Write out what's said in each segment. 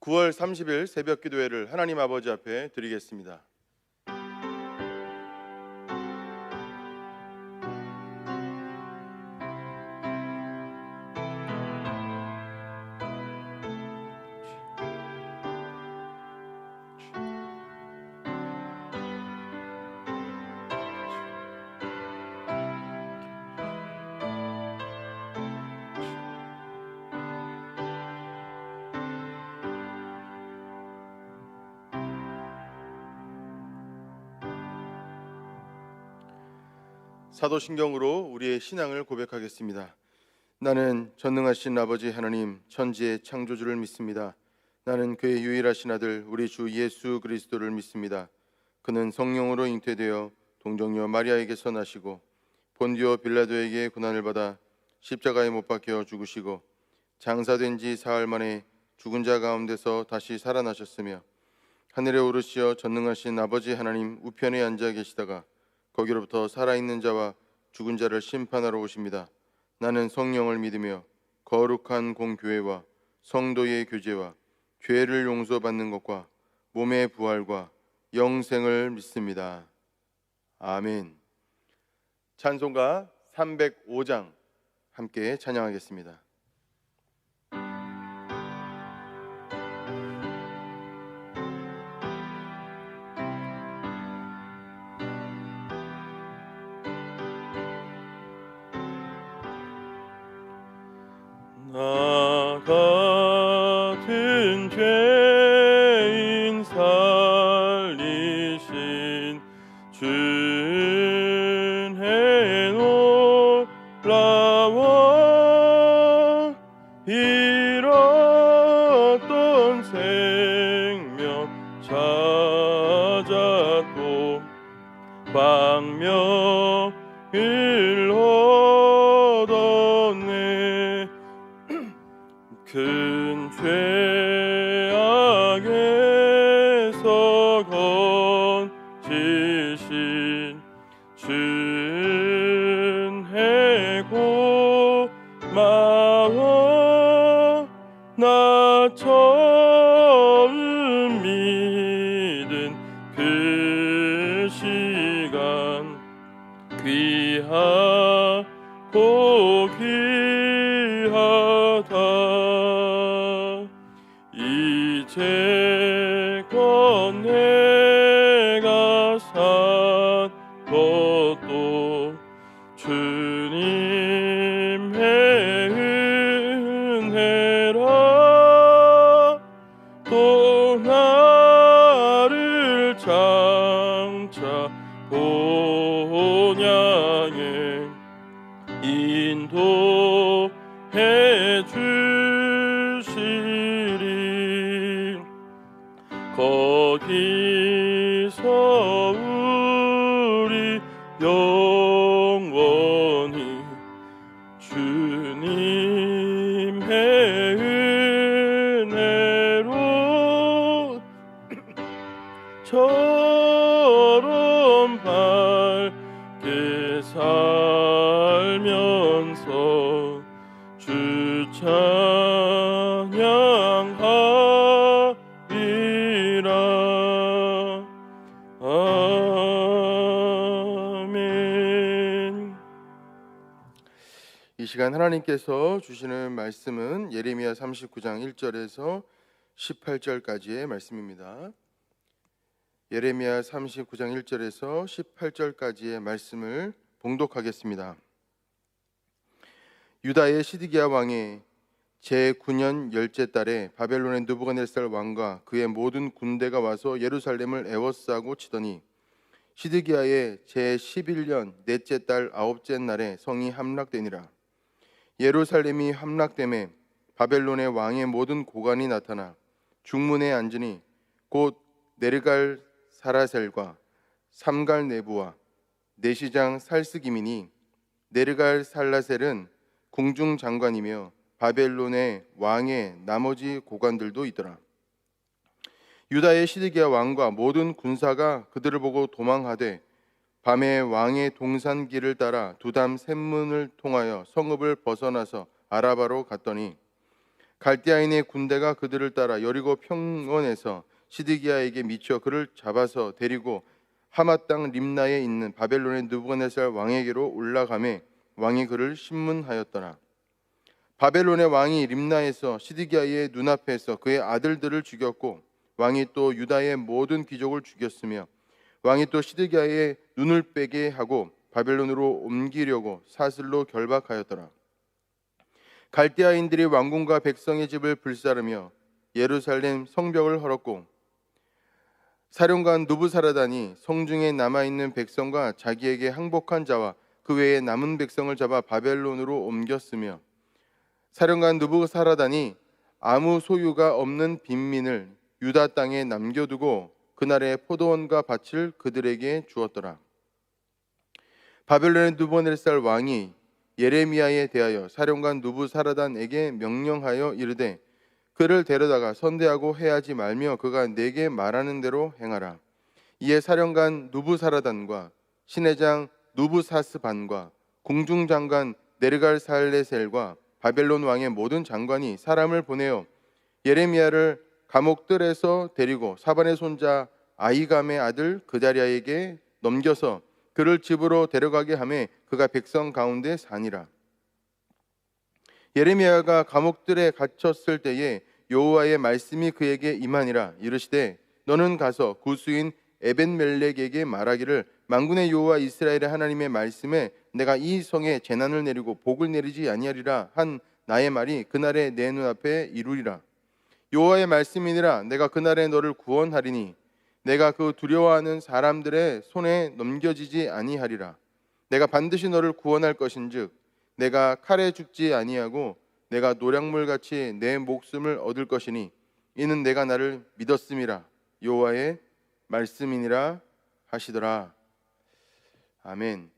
9월 30일 새벽 기도회를 하나님 아버지 앞에 드리겠습니다. 사도신경으로 우리의 신앙을 고백하겠습니다. 나는 전능하신 아버지 하나님 천지의 창조주를 믿습니다. 나는 그의 유일하신 아들 우리 주 예수 그리스도를 믿습니다. 그는 성령으로 잉태되어 동정녀 마리아에게서 나시고 본디오 빌라도에게 고난을 받아 십자가에 못 박혀 죽으시고 장사된 지 사흘 만에 죽은 자 가운데서 다시 살아나셨으며 하늘에 오르시어 전능하신 아버지 하나님 우편에 앉아 계시다가 거기로부터 살아있는 자와 죽은 자를 심판하러 오십니다. 나는 성령을 믿으며 거룩한 공교회와 성도의 교제와 죄를 용서받는 것과 몸의 부활과 영생을 믿습니다. 아멘. 찬송가 305장 함께 찬양하겠습니다. 나 같은 죄인 살리신 주은혜 놀라워 잃었던 생명 찾았고 광명을 얻었네. 큰 죄악에서 건지신 주은혜 고마워. 나 처음 믿은 그 시간 귀하고 귀하다. 이제껏 내가 산 것도 주님의 은혜라. 또 나를 장차 본향에 인도해 주시리. 거기서 우리 영원히 주님의 은혜로 처럼 밝게 살면서 주 찬양하리라. 아멘. 이 시간 하나님께서 주시는 말씀은 예레미야 39장 1절에서 18절까지의 말씀입니다. 예레미야 39장 1절에서 18절까지의 말씀을 봉독하겠습니다. 유다의 시드기야 왕의 제9년 열째 달에 바벨론의 느부갓네살 왕과 그의 모든 군대가 와서 예루살렘을 에워싸고 치더니 시드기야의 제11년 넷째 달 아홉째 날에 성이 함락되니라. 예루살렘이 함락됨에 바벨론의 왕의 모든 고관이 나타나 중문에 앉으니 곧 네르갈 사라셀과 삼갈 네부와 내시장 살스기민이 네르갈 살라셀은 궁중 장관이며 바벨론의 왕의 나머지 고관들도 있더라. 유다의 시드기야 왕과 모든 군사가 그들을 보고 도망하되 밤에 왕의 동산길을 따라 두담 샘문을 통하여 성읍을 벗어나서 아라바로 갔더니 갈대아인의 군대가 그들을 따라 여리고 평원에서 시드기야에게 미쳐 그를 잡아서 데리고 하맛 땅 림나에 있는 바벨론의 느부갓네살 왕에게로 올라가매 왕이 그를 신문하였더라. 바벨론의 왕이 림나에서 시드기야의 눈앞에서 그의 아들들을 죽였고 왕이 또 유다의 모든 귀족을 죽였으며 왕이 또 시드기야의 눈을 빼게 하고 바벨론으로 옮기려고 사슬로 결박하였더라. 갈대아인들이 왕궁과 백성의 집을 불사르며 예루살렘 성벽을 헐었고 사령관 누부사라단이 성중에 남아있는 백성과 자기에게 항복한 자와 그 외에 남은 백성을 잡아 바벨론으로 옮겼으며 사령관 누부사라단이 아무 소유가 없는 빈민을 유다 땅에 남겨두고 그날의 포도원과 밭을 그들에게 주었더라. 바벨론의 느부갓네살 왕이 예레미야에 대하여 사령관 누부사라단에게 명령하여 이르되 그를 데려다가 선대하고 해하지 말며 그가 내게 말하는 대로 행하라. 이에 사령관 누부사라단과 신해장 누부사스반과 궁중장관 네르갈살레셀과 바벨론 왕의 모든 장관이 사람을 보내어 예레미야를 감옥들에서 데리고 사반의 손자 아이감의 아들 그다리아에게 넘겨서 그를 집으로 데려가게 하매 그가 백성 가운데 사니라. 예레미야가 감옥들에 갇혔을 때에 여호와의 말씀이 그에게 임하니라. 이르시되 너는 가서 구스인 에벤멜렉에게 말하기를 만군의 여호와 이스라엘의 하나님의 말씀에 내가 이 성에 재난을 내리고 복을 내리지 아니하리라 한 나의 말이 그날에 내 눈앞에 이루리라. 여호와의 말씀이니라. 내가 그날에 너를 구원하리니 내가 그 두려워하는 사람들의 손에 넘겨지지 아니하리라. 내가 반드시 너를 구원할 것인즉 내가 칼에 죽지 아니하고 내가 노략물같이 내 목숨을 얻을 것이니 이는 내가 나를 믿었음이라. 여호와의 말씀이니라 하시더라. 아멘.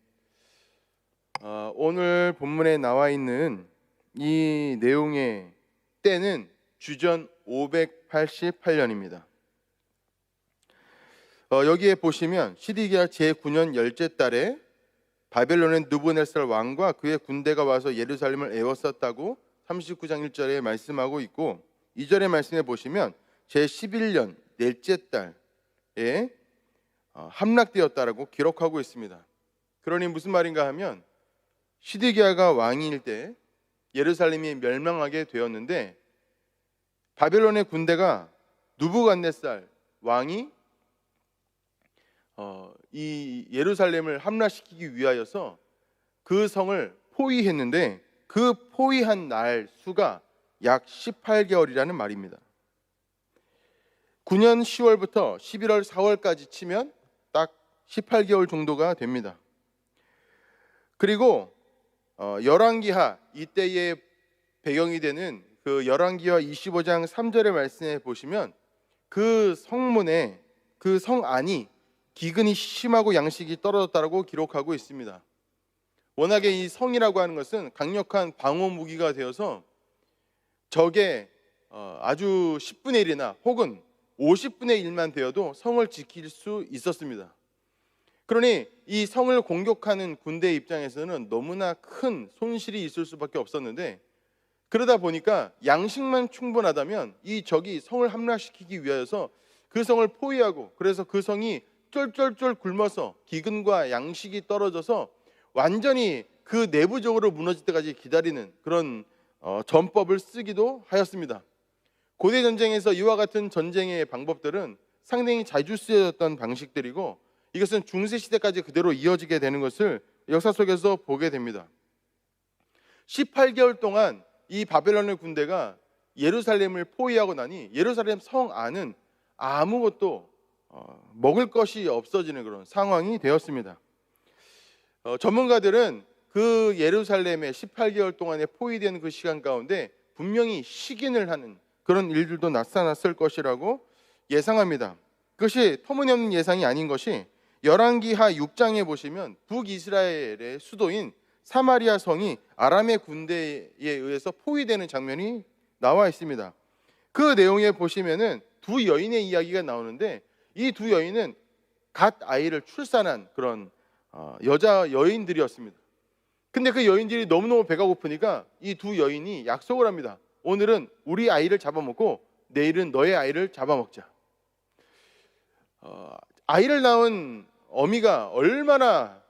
오늘 본문에 나와 있는 이 내용의 때는 주전 588년입니다. 여기에 보시면 시드기야 제9년 열째 달에 바벨론의 느부갓네살 왕과 그의 군대가 와서 예루살렘을 에워쌌다고 39장 1절에 말씀하고 있고 2절의 말씀에 보시면 제11년 넷째 달에 함락되었다라고 기록하고 있습니다. 그러니 무슨 말인가 하면 시드기야가 왕일 때 예루살렘이 멸망하게 되었는데 바벨론의 군대가 느부갓네살 왕이 이 예루살렘을 함락시키기 위하여서 그 성을 포위했는데 그 포위한 날 수가 약 18개월이라는 말입니다. 9년 10월부터 11월 4월까지 치면 딱 18개월 정도가 됩니다. 그리고 열왕기하 이때의 배경이 되는 그 열왕기하 25장 3절의 말씀에 보시면 그 성문에 그 성 안이 기근이 심하고 양식이 떨어졌다고 기록하고 있습니다. 워낙에 이 성이라고 하는 것은 강력한 방어 무기가 되어서 적의 아주 10분의 1이나 혹은 50분의 1만 되어도 성을 지킬 수 있었습니다. 그러니 이 성을 공격하는 군대 입장에서는 너무나 큰 손실이 있을 수밖에 없었는데 그러다 보니까 양식만 충분하다면 이 적이 성을 함락시키기 위하여서 그 성을 포위하고 그래서 그 성이 쫄쫄쫄 굶어서 기근과 양식이 떨어져서 완전히 그 내부적으로 무너질 때까지 기다리는 그런 전법을 쓰기도 하였습니다. 고대 전쟁에서 이와 같은 전쟁의 방법들은 상당히 자주 쓰여졌던 방식들이고 이것은 중세 시대까지 그대로 이어지게 되는 것을 역사 속에서 보게 됩니다. 18개월 동안 이 바벨론의 군대가 예루살렘을 포위하고 나니 예루살렘 성 안은 아무것도 먹을 것이 없어지는 그런 상황이 되었습니다. 전문가들은 그 예루살렘에 18개월 동안에 포위된 그 시간 가운데 분명히 식인을 하는 그런 일들도 나타났을 것이라고 예상합니다. 그것이 터무니없는 예상이 아닌 것이 열왕기하 6장에 보시면 북이스라엘의 수도인 사마리아 성이 아람의 군대에 의해서 포위되는 장면이 나와 있습니다. 그 내용에 보시면은 두 여인의 이야기가 나오는데 이 두 여인은 갓 아이를 출산한 그런 여자 여인들이었습니다. 근데 그 여인들이 너무너무 배가 고프니까 이 두 여인이 약속을 합니다. 오늘은 우리 아이를 잡아먹고 내일은 너의 아이를 잡아먹자. 아이를 낳은 어미가 얼마나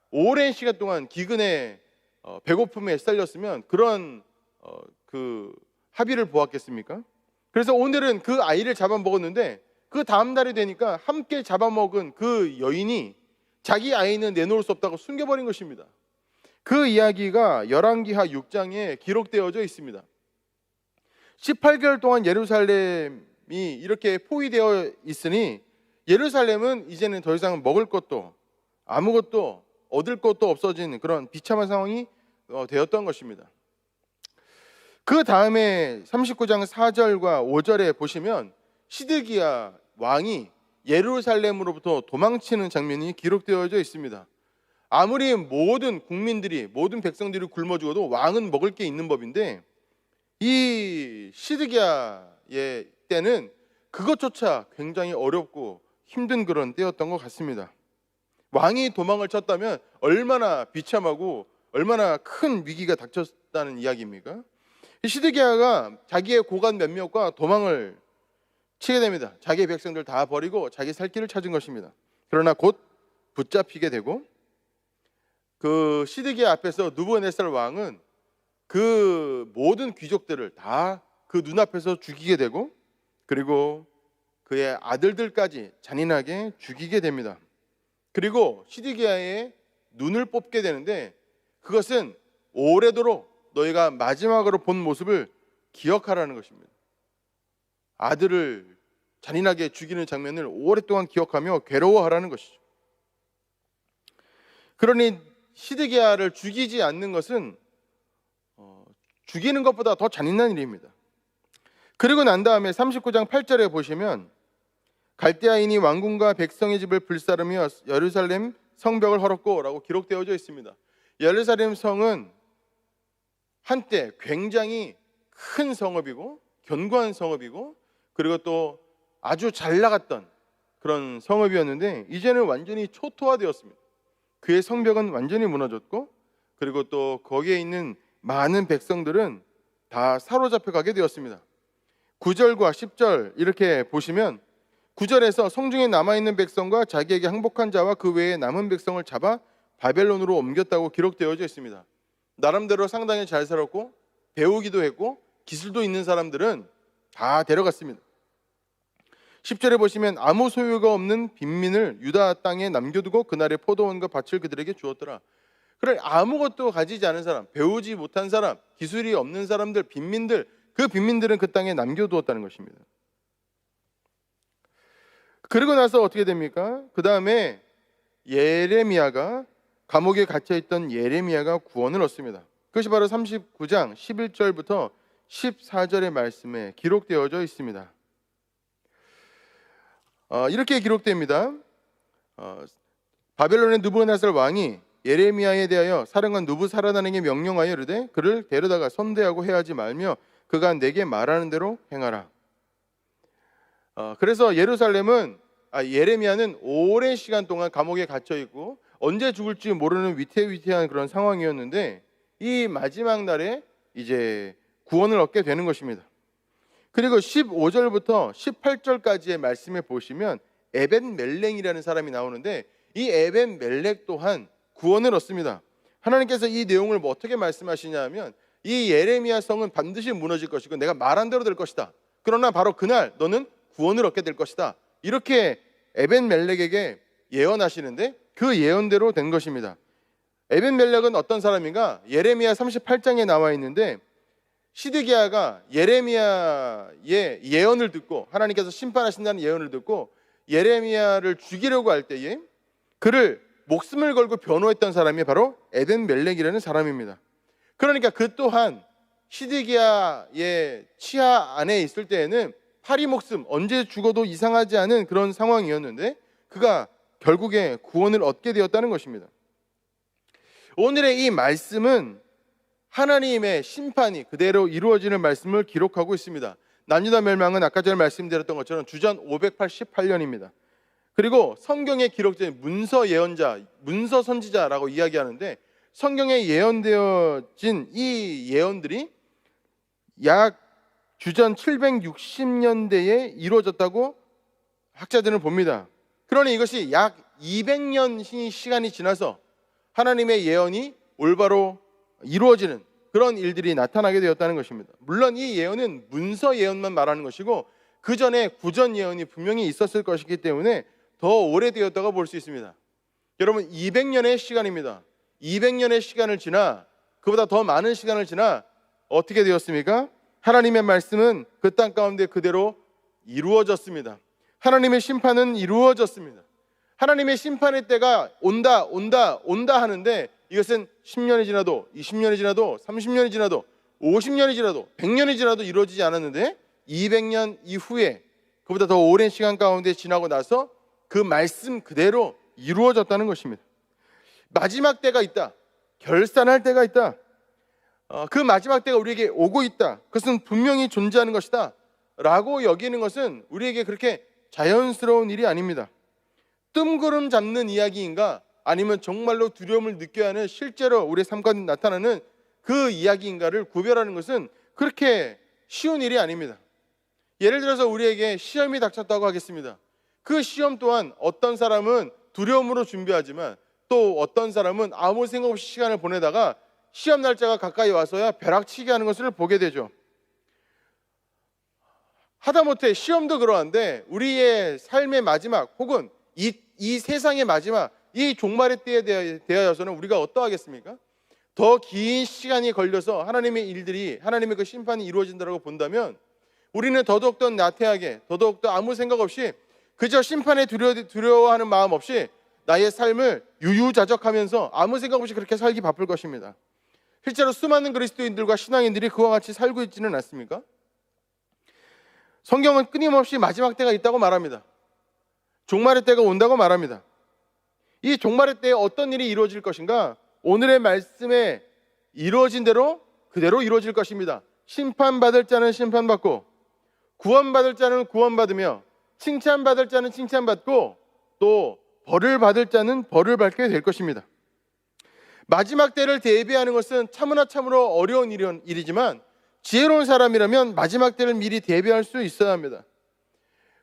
오랜 시간 동안 기근에 배고픔에 시달렸으면 그런 그 합의를 보았겠습니까? 그래서 오늘은 그 아이를 잡아먹었는데 그 다음 날이 되니까 함께 잡아먹은 그 여인이 자기 아이는 내놓을 수 없다고 숨겨버린 것입니다. 그 이야기가 열왕기하 6장에 기록되어져 있습니다. 18개월 동안 예루살렘이 이렇게 포위되어 있으니 예루살렘은 이제는 더 이상 먹을 것도 아무것도 얻을 것도 없어진 그런 비참한 상황이 되었던 것입니다. 그 다음에 39장 4절과 5절에 보시면 시드기야 왕이 예루살렘으로부터 도망치는 장면이 기록되어져 있습니다. 아무리 모든 국민들이 모든 백성들이 굶어 죽어도 왕은 먹을 게 있는 법인데 이 시드기야의 때는 그것조차 굉장히 어렵고 힘든 그런 때였던 것 같습니다. 왕이 도망을 쳤다면 얼마나 비참하고 얼마나 큰 위기가 닥쳤다는 이야기입니까? 시드기야가 자기의 고관 몇몇과 도망을 치게 됩니다. 자기의 백성들 다 버리고 자기 살 길을 찾은 것입니다. 그러나 곧 붙잡히게 되고 그 시드기야 앞에서 느부갓네살 왕은 그 모든 귀족들을 다 그 눈앞에서 죽이게 되고 그리고 그의 아들들까지 잔인하게 죽이게 됩니다. 그리고 시드기야의 눈을 뽑게 되는데 그것은 오래도록 너희가 마지막으로 본 모습을 기억하라는 것입니다. 아들을 잔인하게 죽이는 장면을 오랫동안 기억하며 괴로워하라는 것이죠. 그러니 시드기야를 죽이지 않는 것은 죽이는 것보다 더 잔인한 일입니다. 그리고 난 다음에 39장 8절에 보시면 갈대아인이 왕궁과 백성의 집을 불사르며 예루살렘 성벽을 헐었고 라고 기록되어져 있습니다. 예루살렘 성은 한때 굉장히 큰 성읍이고 견고한 성읍이고 그리고 또 아주 잘 나갔던 그런 성읍이었는데 이제는 완전히 초토화되었습니다. 그의 성벽은 완전히 무너졌고 그리고 또 거기에 있는 많은 백성들은 다 사로잡혀 가게 되었습니다. 9절과 10절 이렇게 보시면 9절에서 성중에 남아있는 백성과 자기에게 항복한 자와 그 외에 남은 백성을 잡아 바벨론으로 옮겼다고 기록되어져 있습니다. 나름대로 상당히 잘 살았고 배우기도 했고 기술도 있는 사람들은 다 데려갔습니다. 10절에 보시면 아무 소유가 없는 빈민을 유다 땅에 남겨두고 그날의 포도원과 밭을 그들에게 주었더라. 그래 아무것도 가지지 않은 사람, 배우지 못한 사람, 기술이 없는 사람들, 빈민들, 그 빈민들은 그 땅에 남겨두었다는 것입니다. 그리고 나서 어떻게 됩니까? 그 다음에 예레미야가 감옥에 갇혀있던 예레미야가 구원을 얻습니다. 그것이 바로 39장 11절부터 14절의 말씀에 기록되어져 있습니다. 이렇게 기록됩니다. 바벨론의 느부갓네살 왕이 예레미야에 대하여 사령관 느부사라단에게 명령하여 이르되 그를 데려다가 선대하고 해하지 말며 그가 내게 말하는 대로 행하라. 그래서 예레미야는 오랜 시간 동안 감옥에 갇혀 있고 언제 죽을지 모르는 위태위태한 그런 상황이었는데 이 마지막 날에 이제 구원을 얻게 되는 것입니다. 그리고 15절부터 18절까지의 말씀에 보시면 에벤멜렉이라는 사람이 나오는데 이 에벤멜렉 또한 구원을 얻습니다. 하나님께서 이 내용을 어떻게 말씀하시냐면 이 예레미야 성은 반드시 무너질 것이고 내가 말한 대로 될 것이다. 그러나 바로 그날 너는 구원을 얻게 될 것이다. 이렇게 에벤멜렉에게 예언하시는데 그 예언대로 된 것입니다. 에벤멜렉은 어떤 사람인가? 예레미야 38장에 나와 있는데 시드기야가 예레미야의 예언을 듣고 하나님께서 심판하신다는 예언을 듣고 예레미야를 죽이려고 할 때에 그를 목숨을 걸고 변호했던 사람이 바로 에벤멜렉이라는 사람입니다. 그러니까 그 또한 시드기야의 치하 안에 있을 때에는 파리 목숨 언제 죽어도 이상하지 않은 그런 상황이었는데 그가 결국에 구원을 얻게 되었다는 것입니다. 오늘의 이 말씀은 하나님의 심판이 그대로 이루어지는 말씀을 기록하고 있습니다. 난유다 멸망은 아까 전에 말씀드렸던 것처럼 주전 588년입니다. 그리고 성경에 기록된 문서 예언자, 문서 선지자라고 이야기하는데 성경에 예언되어진 이 예언들이 약 주전 760년대에 이루어졌다고 학자들은 봅니다. 그러니 이것이 약 200년 시간이 지나서 하나님의 예언이 올바로 이루어지는 그런 일들이 나타나게 되었다는 것입니다. 물론 이 예언은 문서 예언만 말하는 것이고 그 전에 구전 예언이 분명히 있었을 것이기 때문에 더 오래되었다고 볼 수 있습니다. 여러분, 200년의 시간입니다. 200년의 시간을 지나, 그보다 더 많은 시간을 지나 어떻게 되었습니까? 하나님의 말씀은 그 땅 가운데 그대로 이루어졌습니다. 하나님의 심판은 이루어졌습니다. 하나님의 심판의 때가 온다 하는데 이것은 10년이 지나도 20년이 지나도 30년이 지나도 50년이 지나도 100년이 지나도 이루어지지 않았는데 200년 이후에 그보다 더 오랜 시간 가운데 지나고 나서 그 말씀 그대로 이루어졌다는 것입니다. 마지막 때가 있다. 결산할 때가 있다. 그 마지막 때가 우리에게 오고 있다. 그것은 분명히 존재하는 것이다 라고 여기는 것은 우리에게 그렇게 자연스러운 일이 아닙니다. 뜬구름 잡는 이야기인가 아니면 정말로 두려움을 느껴야 하는 실제로 우리의 삶 가운데 나타나는 그 이야기인가를 구별하는 것은 그렇게 쉬운 일이 아닙니다. 예를 들어서 우리에게 시험이 닥쳤다고 하겠습니다. 그 시험 또한 어떤 사람은 두려움으로 준비하지만 또 어떤 사람은 아무 생각 없이 시간을 보내다가 시험 날짜가 가까이 와서야 벼락치기 하는 것을 보게 되죠. 하다못해 시험도 그러한데 우리의 삶의 마지막 혹은 이 세상의 마지막 이 종말의 때에 대하여서는 우리가 어떠하겠습니까? 더 긴 시간이 걸려서 하나님의 일들이 하나님의 그 심판이 이루어진다고 본다면 우리는 더더욱더 나태하게 더더욱더 아무 생각 없이 그저 심판에 두려워하는 마음 없이 나의 삶을 유유자적하면서 아무 생각 없이 그렇게 살기 바쁠 것입니다. 실제로 수많은 그리스도인들과 신앙인들이 그와 같이 살고 있지는 않습니까? 성경은 끊임없이 마지막 때가 있다고 말합니다. 종말의 때가 온다고 말합니다. 이 종말의 때에 어떤 일이 이루어질 것인가? 오늘의 말씀에 이루어진 대로 그대로 이루어질 것입니다. 심판받을 자는 심판받고 구원받을 자는 구원받으며 칭찬받을 자는 칭찬받고 또 벌을 받을 자는 벌을 받게 될 것입니다. 마지막 때를 대비하는 것은 참으로 어려운 일이지만 지혜로운 사람이라면 마지막 때를 미리 대비할 수 있어야 합니다.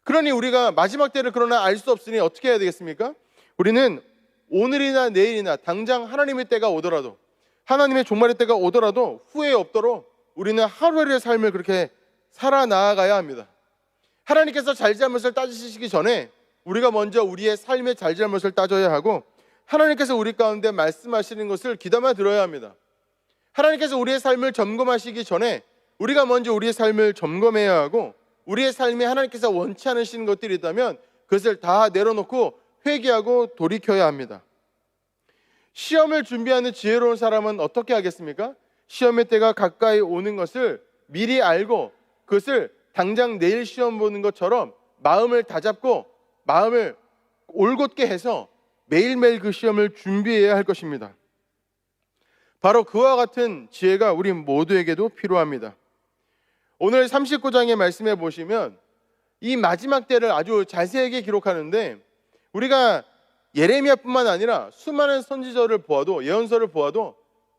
그러니 우리가 마지막 때를 그러나 알 수 없으니 어떻게 해야 되겠습니까? 우리는 오늘이나 내일이나 당장 하나님의 때가 오더라도 하나님의 종말의 때가 오더라도 후회 없도록 우리는 하루하루의 삶을 그렇게 살아나가야 합니다. 하나님께서 잘잘못을 따지시기 전에 우리가 먼저 우리의 삶의 잘잘못을 따져야 하고 하나님께서 우리 가운데 말씀하시는 것을 귀담아 들어야 합니다. 하나님께서 우리의 삶을 점검하시기 전에 우리가 먼저 우리의 삶을 점검해야 하고 우리의 삶에 하나님께서 원치 않으시는 것들이 있다면 그것을 다 내려놓고 회개하고 돌이켜야 합니다. 시험을 준비하는 지혜로운 사람은 어떻게 하겠습니까? 시험의 때가 가까이 오는 것을 미리 알고 그것을 당장 내일 시험 보는 것처럼 마음을 다잡고 마음을 올곧게 해서 매일매일 그 시험을 준비해야 할 것입니다. 바로 그와 같은 지혜가 우리 모두에게도 필요합니다. 오늘 39장의 말씀에 보시면 이 마지막 때를 아주 자세하게 기록하는데 우리가 예레미야뿐만 아니라 수많은 선지서를 보아도 예언서를 보아도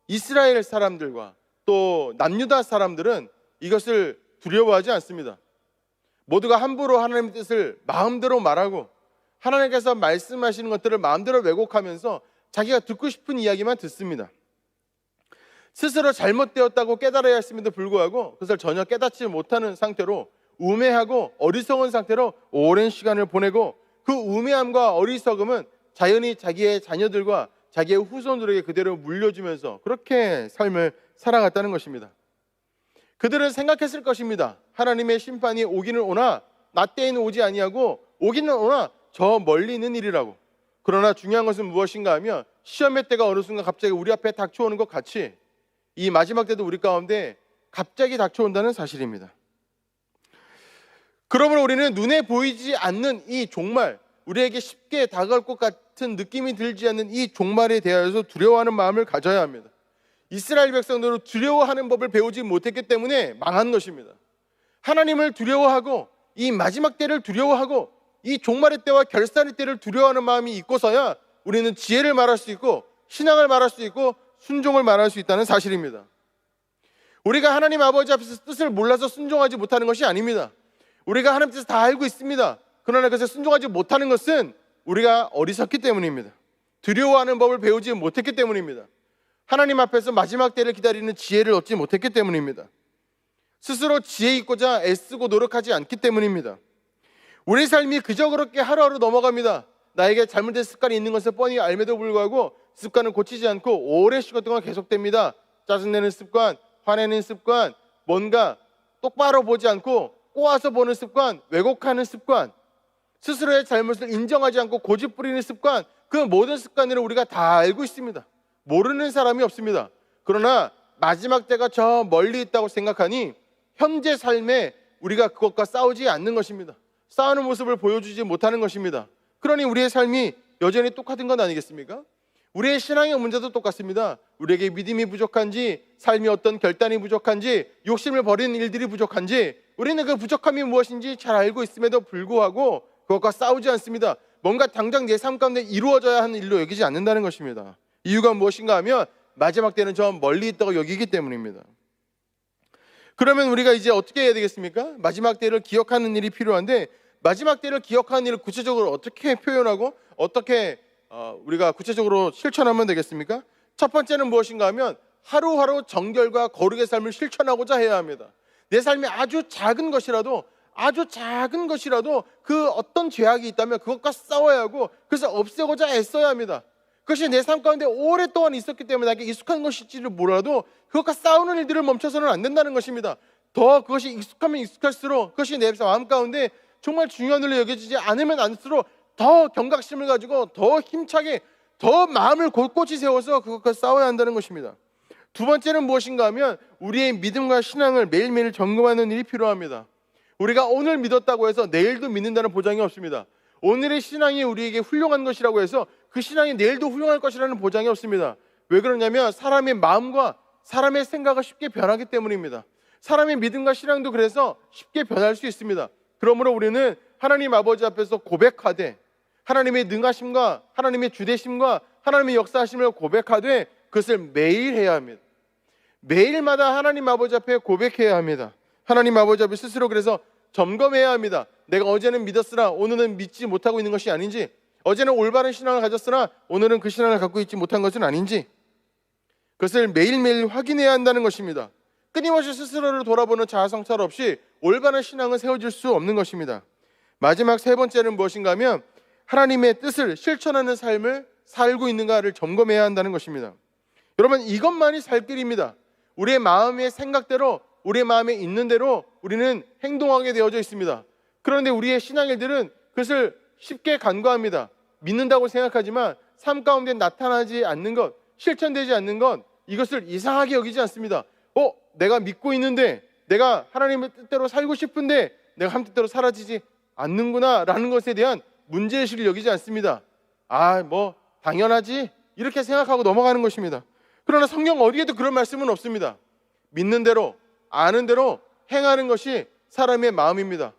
이스라엘 사람들과 또 남유다 사람들은 이것을 두려워하지 않습니다. 모두가 함부로 하나님의 뜻을 마음대로 말하고 하나님께서 말씀하시는 것들을 마음대로 왜곡하면서 자기가 듣고 싶은 이야기만 듣습니다. 스스로 잘못되었다고 깨달아야 했음에도 불구하고 그것을 전혀 깨닫지 못하는 상태로 우매하고 어리석은 상태로 오랜 시간을 보내고 그 우매함과 어리석음은 자연히 자기의 자녀들과 자기의 후손들에게 그대로 물려주면서 그렇게 삶을 살아갔다는 것입니다. 그들은 생각했을 것입니다. 하나님의 심판이 오기는 오나 나 때에는 오지 아니하고 오기는 오나 저 멀리 있는 일이라고. 그러나 중요한 것은 무엇인가 하면 시험의 때가 어느 순간 갑자기 우리 앞에 닥쳐오는 것 같이 이 마지막 때도 우리 가운데 갑자기 닥쳐온다는 사실입니다. 그러므로 우리는 눈에 보이지 않는 이 종말, 우리에게 쉽게 다가올 것 같은 느낌이 들지 않는 이 종말에 대하여서 두려워하는 마음을 가져야 합니다. 이스라엘 백성들은 두려워하는 법을 배우지 못했기 때문에 망한 것입니다. 하나님을 두려워하고 이 마지막 때를 두려워하고 이 종말의 때와 결산의 때를 두려워하는 마음이 있고서야 우리는 지혜를 말할 수 있고 신앙을 말할 수 있고 순종을 말할 수 있다는 사실입니다. 우리가 하나님 아버지 앞에서 뜻을 몰라서 순종하지 못하는 것이 아닙니다. 우리가 하나님 뜻을 다 알고 있습니다. 그러나 그것에 순종하지 못하는 것은 우리가 어리석기 때문입니다. 두려워하는 법을 배우지 못했기 때문입니다. 하나님 앞에서 마지막 때를 기다리는 지혜를 얻지 못했기 때문입니다. 스스로 지혜 있고자 애쓰고 노력하지 않기 때문입니다. 우리 삶이 그저 그렇게 하루하루 넘어갑니다. 나에게 잘못된 습관이 있는 것을 뻔히 알매도 불구하고 습관을 고치지 않고 오랜 시간 동안 계속됩니다. 짜증내는 습관, 화내는 습관, 뭔가 똑바로 보지 않고 꼬아서 보는 습관, 왜곡하는 습관, 스스로의 잘못을 인정하지 않고 고집 부리는 습관, 그 모든 습관들을 우리가 다 알고 있습니다. 모르는 사람이 없습니다. 그러나 마지막 때가 저 멀리 있다고 생각하니 현재 삶에 우리가 그것과 싸우지 않는 것입니다. 싸우는 모습을 보여주지 못하는 것입니다. 그러니 우리의 삶이 여전히 똑같은 건 아니겠습니까? 우리의 신앙의 문제도 똑같습니다. 우리에게 믿음이 부족한지, 삶이 어떤 결단이 부족한지, 욕심을 버리는 일들이 부족한지, 우리는 그 부족함이 무엇인지 잘 알고 있음에도 불구하고 그것과 싸우지 않습니다. 뭔가 당장 내 삶 가운데 이루어져야 하는 일로 여기지 않는다는 것입니다. 이유가 무엇인가 하면 마지막 때는 저 멀리 있다고 여기기 때문입니다. 그러면 우리가 이제 어떻게 해야 되겠습니까? 마지막 때를 기억하는 일이 필요한데, 마지막 때를 기억하는 일을 구체적으로 어떻게 표현하고 어떻게 우리가 구체적으로 실천하면 되겠습니까? 첫 번째는 무엇인가 하면 하루하루 정결과 거룩의 삶을 실천하고자 해야 합니다. 내 삶에 아주 작은 것이라도 그 어떤 죄악이 있다면 그것과 싸워야 하고 그래서 없애고자 애써야 합니다. 그것이 내 삶 가운데 오랫동안 있었기 때문에 나에게 익숙한 것일지를 몰라도 그것과 싸우는 일들을 멈춰서는 안 된다는 것입니다. 더 그것이 익숙하면 익숙할수록 그것이 내 마음 가운데 정말 중요한 일로 여겨지지 않으면 않을수록 더 경각심을 가지고 더 힘차게 더 마음을 곳곳이 세워서 그것과 싸워야 한다는 것입니다. 두 번째는 무엇인가 하면 우리의 믿음과 신앙을 매일매일 점검하는 일이 필요합니다. 우리가 오늘 믿었다고 해서 내일도 믿는다는 보장이 없습니다. 오늘의 신앙이 우리에게 훌륭한 것이라고 해서 그 신앙이 내일도 훌륭할 것이라는 보장이 없습니다. 왜 그러냐면 사람의 마음과 사람의 생각은 쉽게 변하기 때문입니다. 사람의 믿음과 신앙도 그래서 쉽게 변할 수 있습니다. 그러므로 우리는 하나님 아버지 앞에서 고백하되 하나님의 능하심과 하나님의 주대심과 하나님의 역사하심을 고백하되 그것을 매일 해야 합니다. 매일마다 하나님 아버지 앞에 고백해야 합니다. 하나님 아버지 앞에 스스로 그래서 점검해야 합니다. 내가 어제는 믿었으나 오늘은 믿지 못하고 있는 것이 아닌지, 어제는 올바른 신앙을 가졌으나 오늘은 그 신앙을 갖고 있지 못한 것은 아닌지, 그것을 매일매일 확인해야 한다는 것입니다. 끊임없이 스스로를 돌아보는 자아성찰 없이 올바른 신앙은 세워질 수 없는 것입니다. 마지막 세 번째는 무엇인가 하면 하나님의 뜻을 실천하는 삶을 살고 있는가를 점검해야 한다는 것입니다. 여러분, 이것만이 살 길입니다. 우리의 마음의 생각대로, 우리의 마음에 있는 대로 우리는 행동하게 되어져 있습니다. 그런데 우리의 신앙인들은 그것을 쉽게 간과합니다. 믿는다고 생각하지만 삶 가운데 나타나지 않는 것, 실천되지 않는 것, 이것을 이상하게 여기지 않습니다. 내가 믿고 있는데, 내가 하나님의 뜻대로 살고 싶은데 내가 하나님 뜻대로 사라지지 않는구나 라는 것에 대한 문제의식을 여기지 않습니다. 당연하지 이렇게 생각하고 넘어가는 것입니다. 그러나 성경 어디에도 그런 말씀은 없습니다. 믿는 대로, 아는 대로 행하는 것이 사람의 마음입니다.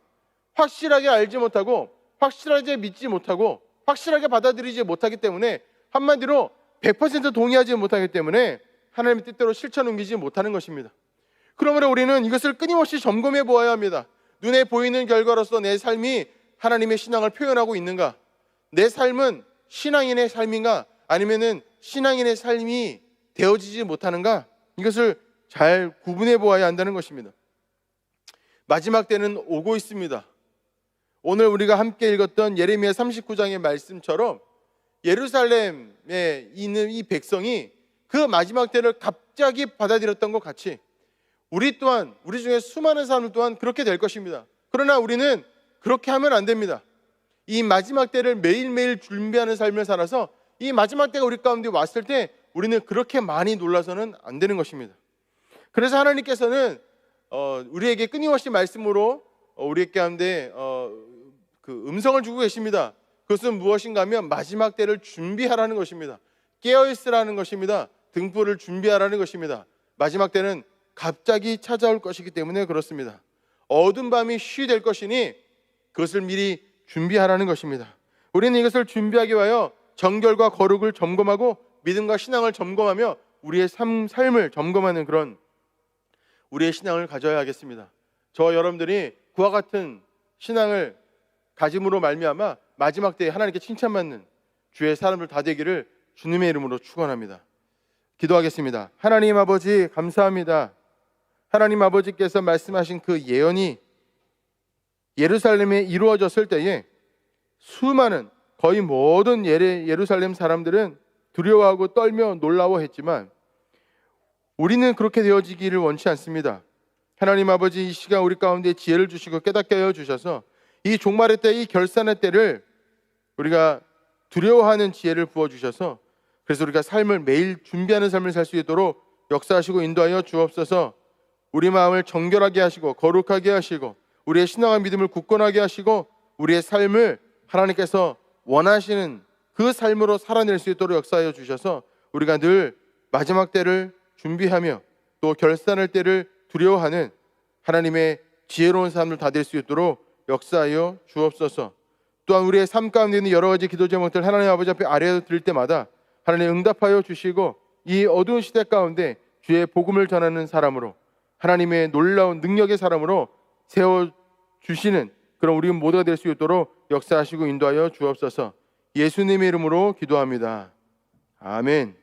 확실하게 알지 못하고, 확실하게 믿지 못하고, 확실하게 받아들이지 못하기 때문에, 한마디로 100% 동의하지 못하기 때문에 하나님의 뜻대로 실천 옮기지 못하는 것입니다. 그러므로 우리는 이것을 끊임없이 점검해 보아야 합니다. 눈에 보이는 결과로서 내 삶이 하나님의 신앙을 표현하고 있는가? 내 삶은 신앙인의 삶인가? 아니면은 신앙인의 삶이 되어지지 못하는가? 이것을 잘 구분해 보아야 한다는 것입니다. 마지막 때는 오고 있습니다. 오늘 우리가 함께 읽었던 예레미야 39장의 말씀처럼 예루살렘에 있는 이 백성이 그 마지막 때를 갑자기 받아들였던 것 같이 우리 또한, 우리 중에 수많은 사람들 또한 그렇게 될 것입니다. 그러나 우리는 그렇게 하면 안 됩니다. 이 마지막 때를 매일매일 준비하는 삶을 살아서 이 마지막 때가 우리 가운데 왔을 때 우리는 그렇게 많이 놀라서는 안 되는 것입니다. 그래서 하나님께서는 우리에게 끊임없이 말씀으로 우리 가운데 그 음성을 주고 계십니다. 그것은 무엇인가 하면 마지막 때를 준비하라는 것입니다. 깨어있으라는 것입니다. 등불을 준비하라는 것입니다. 마지막 때는 갑자기 찾아올 것이기 때문에 그렇습니다. 어두운 밤이 쉬 될 것이니 그것을 미리 준비하라는 것입니다. 우리는 이것을 준비하기 위하여 정결과 거룩을 점검하고 믿음과 신앙을 점검하며 우리의 삶을 점검하는 그런 우리의 신앙을 가져야 하겠습니다. 저와 여러분들이 그와 같은 신앙을 가짐으로 말미암아 마지막 때에 하나님께 칭찬받는 주의 사람들 다 되기를 주님의 이름으로 축원합니다. 기도하겠습니다. 하나님 아버지 감사합니다. 하나님 아버지께서 말씀하신 그 예언이 예루살렘에 이루어졌을 때에 수많은 거의 모든 예루살렘 사람들은 두려워하고 떨며 놀라워했지만 우리는 그렇게 되어지기를 원치 않습니다. 하나님 아버지 이 시간 우리 가운데 지혜를 주시고 깨닫게 하여 주셔서 이 종말의 때, 이 결산의 때를 우리가 두려워하는 지혜를 부어주셔서 그래서 우리가 삶을 매일 준비하는 삶을 살 수 있도록 역사하시고 인도하여 주옵소서. 우리 마음을 정결하게 하시고 거룩하게 하시고 우리의 신앙과 믿음을 굳건하게 하시고 우리의 삶을 하나님께서 원하시는 그 삶으로 살아낼 수 있도록 역사하여 주셔서 우리가 늘 마지막 때를 준비하며 또 결산할 때를 두려워하는 하나님의 지혜로운 삶을 다 될 수 있도록 역사하여 주옵소서. 또한 우리의 삶 가운데 있는 여러 가지 기도 제목들 하나님 아버지 앞에 아뢰어 드릴 때마다 하나님 응답하여 주시고 이 어두운 시대 가운데 주의 복음을 전하는 사람으로 하나님의 놀라운 능력의 사람으로 세워주시는 그런 우리 모두가 될 수 있도록 역사하시고 인도하여 주옵소서. 예수님의 이름으로 기도합니다. 아멘.